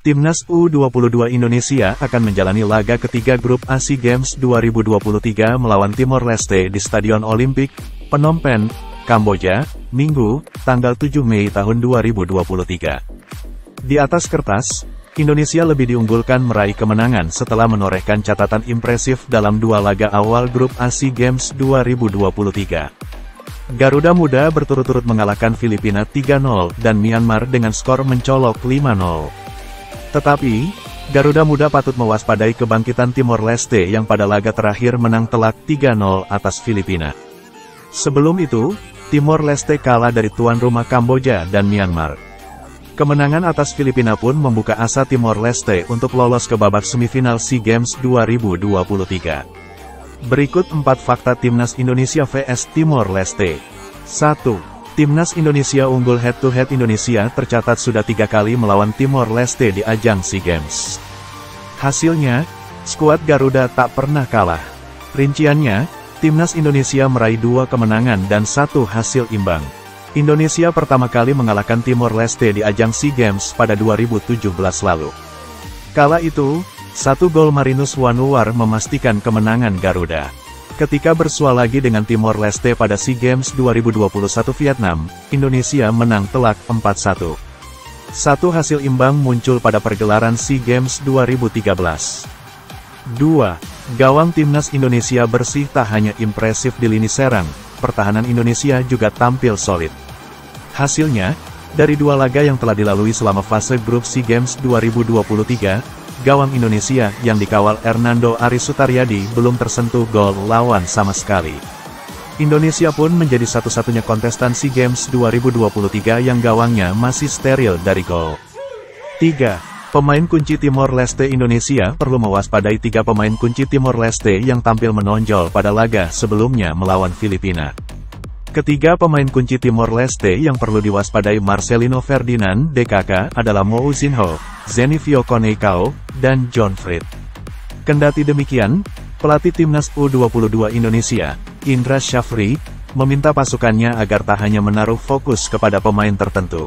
Timnas U22 Indonesia akan menjalani laga ketiga grup A SEA Games 2023 melawan Timor Leste di Stadion Olimpik, Phnom Penh, Kamboja, Minggu, tanggal 7 Mei tahun 2023. Di atas kertas, Indonesia lebih diunggulkan meraih kemenangan setelah menorehkan catatan impresif dalam dua laga awal grup A SEA Games 2023. Garuda Muda berturut-turut mengalahkan Filipina 3-0 dan Myanmar dengan skor mencolok 5-0. Tetapi, Garuda Muda patut mewaspadai kebangkitan Timor Leste yang pada laga terakhir menang telak 3-0 atas Filipina. Sebelum itu, Timor Leste kalah dari tuan rumah Kamboja dan Myanmar. Kemenangan atas Filipina pun membuka asa Timor Leste untuk lolos ke babak semifinal SEA Games 2023. Berikut 4 fakta Timnas Indonesia vs Timor Leste. 1. Timnas Indonesia unggul head-to-head. Indonesia tercatat sudah 3 kali melawan Timor Leste di ajang SEA Games. Hasilnya, skuad Garuda tak pernah kalah. Rinciannya, Timnas Indonesia meraih 2 kemenangan dan 1 hasil imbang. Indonesia pertama kali mengalahkan Timor Leste di ajang SEA Games pada 2017 lalu. Kala itu, 1 gol Marinus Wanuar memastikan kemenangan Garuda. Ketika bersua lagi dengan Timor Leste pada SEA Games 2021 Vietnam, Indonesia menang telak 4-1. 1 hasil imbang muncul pada pergelaran SEA Games 2013. 2. Gawang Timnas Indonesia bersih. Tak hanya impresif di lini serang, pertahanan Indonesia juga tampil solid. Hasilnya, dari 2 laga yang telah dilalui selama fase grup SEA Games 2023, gawang Indonesia yang dikawal Hernando Aris Sutaryadi belum tersentuh gol lawan sama sekali. Indonesia pun menjadi satu-satunya kontestan SEA Games 2023 yang gawangnya masih steril dari gol. 3. Pemain kunci Timor Leste. Indonesia perlu mewaspadai 3 pemain kunci Timor Leste yang tampil menonjol pada laga sebelumnya melawan Filipina. Ketiga pemain kunci Timor Leste yang perlu diwaspadai Marcelino Ferdinand DKK adalah Mo Uzinho, Zenivio Coneição, dan John Frid. Kendati demikian, pelatih Timnas U22 Indonesia, Indra Syafri, meminta pasukannya agar tak hanya menaruh fokus kepada pemain tertentu.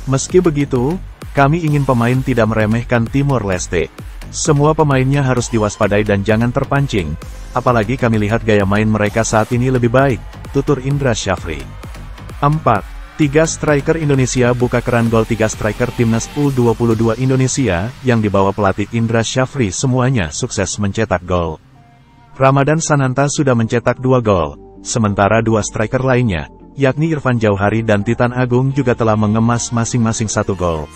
Meski begitu, kami ingin pemain tidak meremehkan Timor Leste. Semua pemainnya harus diwaspadai dan jangan terpancing, apalagi kami lihat gaya main mereka saat ini lebih baik, tutur Indra Syafri. 4. 3 striker Indonesia buka keran gol. 3 striker Timnas U22 Indonesia yang dibawa pelatih Indra Syafri semuanya sukses mencetak gol. Ramadan Sananta sudah mencetak 2 gol, sementara 2 striker lainnya, yakni Irfan Jauhari dan Titan Agung juga telah mengemas masing-masing 1 gol.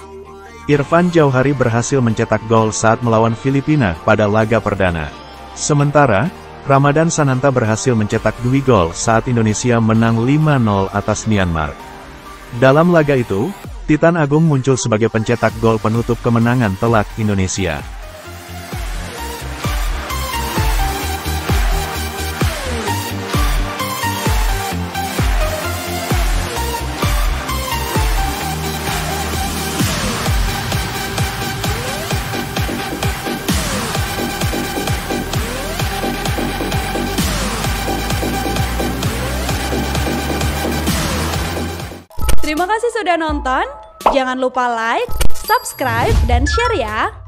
Irfan Jauhari berhasil mencetak gol saat melawan Filipina pada laga perdana. Sementara, Ramadan Sananta berhasil mencetak 2 gol saat Indonesia menang 5-0 atas Myanmar. Dalam laga itu, Titan Agung muncul sebagai pencetak gol penutup kemenangan telak Indonesia. Terima kasih sudah nonton, jangan lupa like, subscribe, dan share ya!